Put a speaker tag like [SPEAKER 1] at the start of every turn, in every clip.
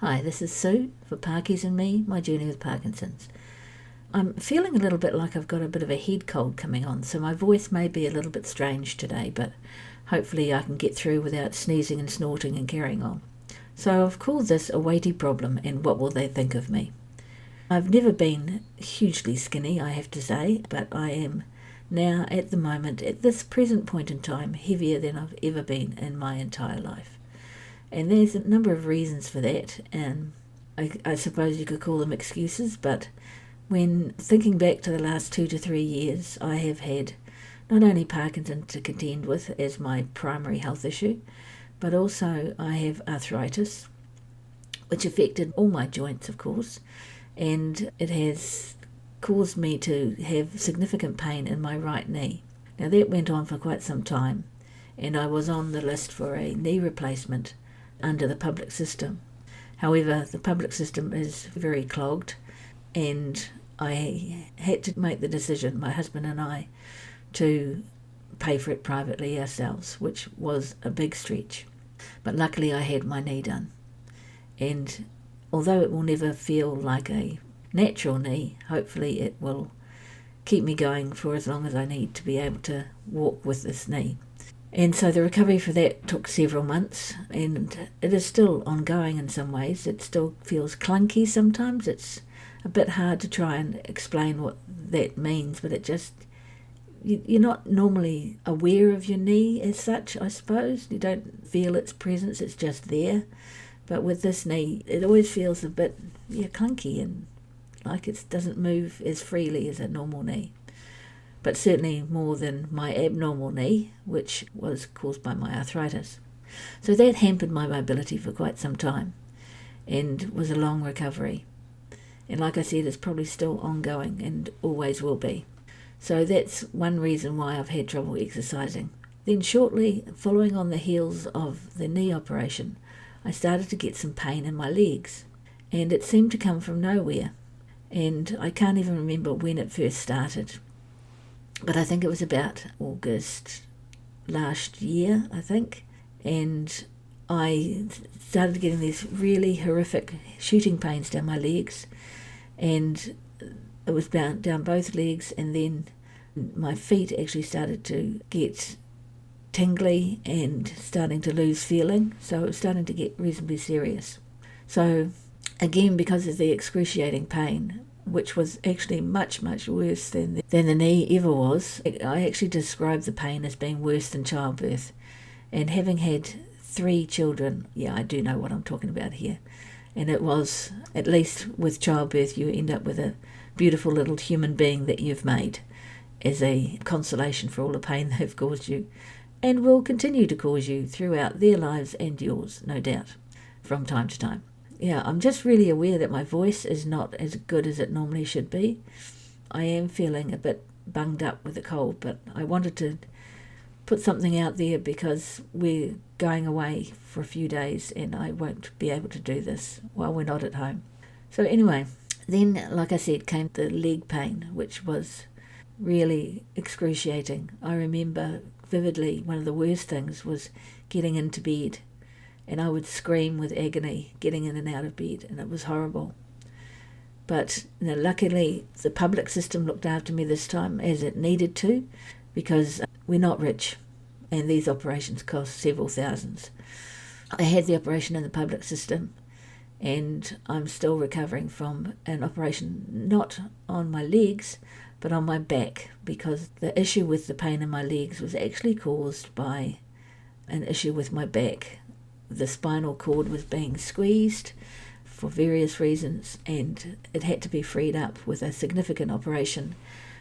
[SPEAKER 1] Hi, this is Sue for Parkies and Me, my journey with Parkinson's. I'm feeling a little bit like I've got a bit of a head cold coming on, so my voice may be a little bit strange today, but hopefully I can get through without sneezing and snorting and carrying on. So I've called this a weighty problem, and what will they think of me? I've never been hugely skinny, I have to say, but I am now, at the moment, at this present point in time, heavier than I've ever been in my entire life. And there's a number of reasons for that, and I suppose you could call them excuses, but when thinking back to the last 2 to 3 years, I have had not only Parkinson to contend with as my primary health issue, but also I have arthritis, which affected all my joints, of course, and it has caused me to have significant pain in my right knee. Now that went on for quite some time, and I was on the list for a knee replacement under the public system. However, the public system is very clogged, and I had to make the decision, my husband and I, to pay for it privately ourselves, which was a big stretch. But luckily I had my knee done. And although it will never feel like a natural knee, hopefully it will keep me going for as long as I need to be able to walk with this knee. And so the recovery for that took several months, and it is still ongoing in some ways. It still feels clunky sometimes. It's a bit hard to try and explain what that means, but it just, you're not normally aware of your knee as such, I suppose. You don't feel its presence, it's just there. But with this knee, it always feels a bit clunky and like it doesn't move as freely as a normal knee. But certainly more than my abnormal knee, which was caused by my arthritis. So that hampered my mobility for quite some time and was a long recovery. And like I said, it's probably still ongoing and always will be. So that's one reason why I've had trouble exercising. Then shortly following on the heels of the knee operation, I started to get some pain in my legs, and it seemed to come from nowhere. And I can't even remember when it first started. But I think it was about August last year, I think. And I started getting these really horrific shooting pains down my legs. And it was down both legs, and then my feet actually started to get tingly and starting to lose feeling. So it was starting to get reasonably serious. So again, because of the excruciating pain, which was actually much, much worse than the knee ever was. I actually described the pain as being worse than childbirth. And having had 3 children, I do know what I'm talking about here. And it was, at least with childbirth, you end up with a beautiful little human being that you've made as a consolation for all the pain they've caused you, and will continue to cause you throughout their lives and yours, no doubt, from time to time. I'm just really aware that my voice is not as good as it normally should be. I am feeling a bit bunged up with a cold, but I wanted to put something out there because we're going away for a few days and I won't be able to do this while we're not at home. So anyway, then, like I said, came the leg pain, which was really excruciating. I remember vividly one of the worst things was getting into bed. And I would scream with agony getting in and out of bed, and it was horrible. But luckily, the public system looked after me this time as it needed to, because we're not rich, and these operations cost several thousands. I had the operation in the public system, and I'm still recovering from an operation not on my legs, but on my back, because the issue with the pain in my legs was actually caused by an issue with my back. The spinal cord was being squeezed for various reasons, and it had to be freed up with a significant operation,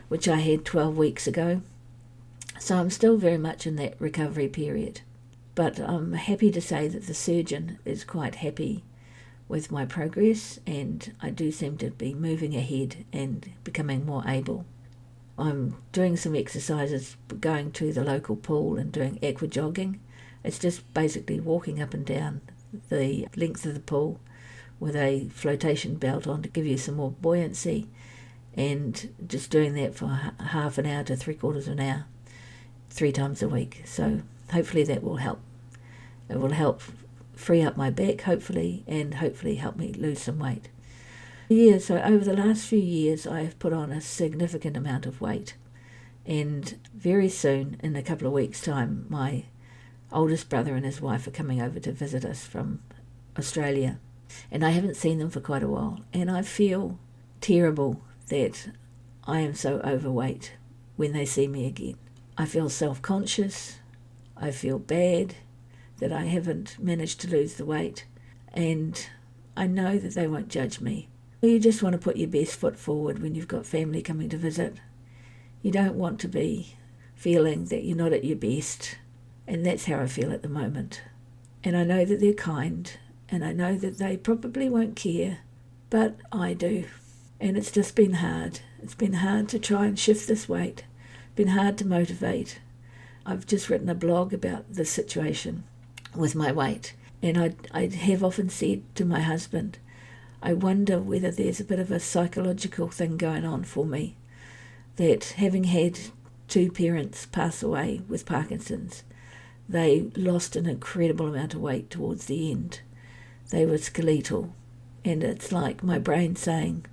[SPEAKER 1] which I had 12 weeks ago. So I'm still very much in that recovery period. But I'm happy to say that the surgeon is quite happy with my progress, and I do seem to be moving ahead and becoming more able. I'm doing some exercises, going to the local pool and doing aqua jogging. It's just basically walking up and down the length of the pool with a flotation belt on to give you some more buoyancy, and just doing that for half an hour to 3/4 of an hour, 3 times a week. So hopefully that will help. It will help free up my back, hopefully, and hopefully help me lose some weight. Yeah, so over the last few years, I have put on a significant amount of weight. And very soon, in a couple of weeks' time, my oldest brother and his wife are coming over to visit us from Australia. And I haven't seen them for quite a while. And I feel terrible that I am so overweight when they see me again. I feel self-conscious. I feel bad that I haven't managed to lose the weight. And I know that they won't judge me. You just want to put your best foot forward when you've got family coming to visit. You don't want to be feeling that you're not at your best. And that's how I feel at the moment. And I know that they're kind. And I know that they probably won't care. But I do. And it's just been hard. It's been hard to try and shift this weight. It's been hard to motivate. I've just written a blog about this situation with my weight. And I have often said to my husband, I wonder whether there's a bit of a psychological thing going on for me, that having had two parents pass away with Parkinson's, they lost an incredible amount of weight towards the end. They were skeletal, and it's like my brain saying,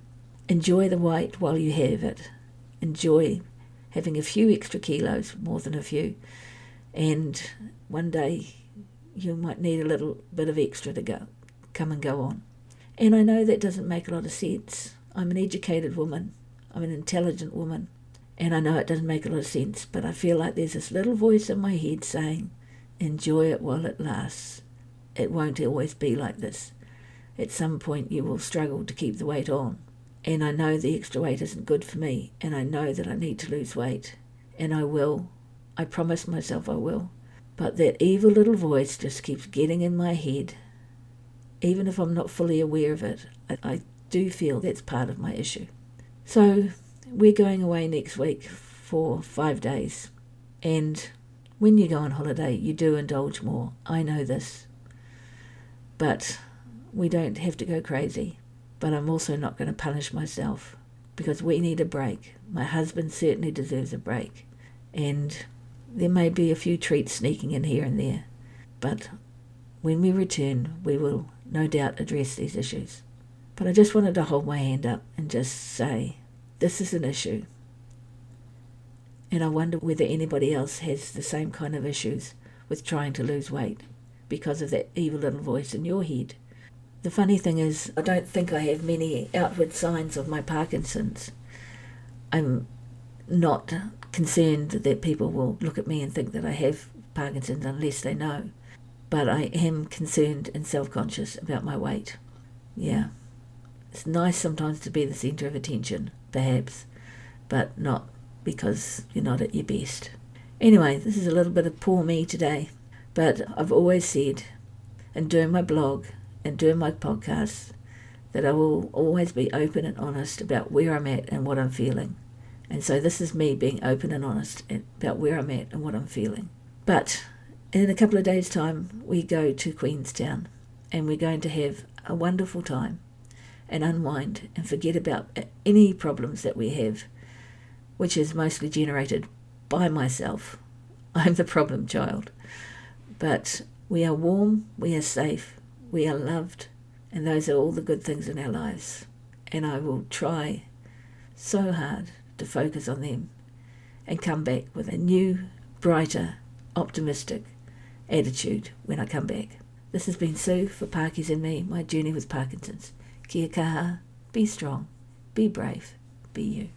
[SPEAKER 1] enjoy the weight while you have it. Enjoy having a few extra kilos, more than a few, and one day you might need a little bit of extra to come and go on. And I know that doesn't make a lot of sense. I'm an educated woman. I'm an intelligent woman. And I know it doesn't make a lot of sense, but I feel like there's this little voice in my head saying, enjoy it while it lasts. It won't always be like this. At some point you will struggle to keep the weight on. And I know the extra weight isn't good for me. And I know that I need to lose weight. And I will. I promise myself I will. But that evil little voice just keeps getting in my head. Even if I'm not fully aware of it, I do feel that's part of my issue. So we're going away next week for 5 days. And when you go on holiday, you do indulge more. I know this. But we don't have to go crazy. But I'm also not going to punish myself because we need a break. My husband certainly deserves a break. And there may be a few treats sneaking in here and there. But when we return, we will no doubt address these issues. But I just wanted to hold my hand up and just say, this is an issue. And I wonder whether anybody else has the same kind of issues with trying to lose weight because of that evil little voice in your head. The funny thing is, I don't think I have many outward signs of my Parkinson's. I'm not concerned that people will look at me and think that I have Parkinson's unless they know. But I am concerned and self-conscious about my weight. Yeah. It's nice sometimes to be the centre of attention, perhaps, but not because you're not at your best. Anyway, this is a little bit of poor me today, but I've always said, in doing my blog and doing my podcast, that I will always be open and honest about where I'm at and what I'm feeling. And so this is me being open and honest about where I'm at and what I'm feeling. But in a couple of days' time, we go to Queenstown and we're going to have a wonderful time and unwind and forget about any problems that we have, which is mostly generated by myself. I'm the problem child. But we are warm, we are safe, we are loved, and those are all the good things in our lives. And I will try so hard to focus on them and come back with a new, brighter, optimistic attitude when I come back. This has been Sue for Parkies and Me, my journey with Parkinson's. Kia kaha, be strong, be brave, be you.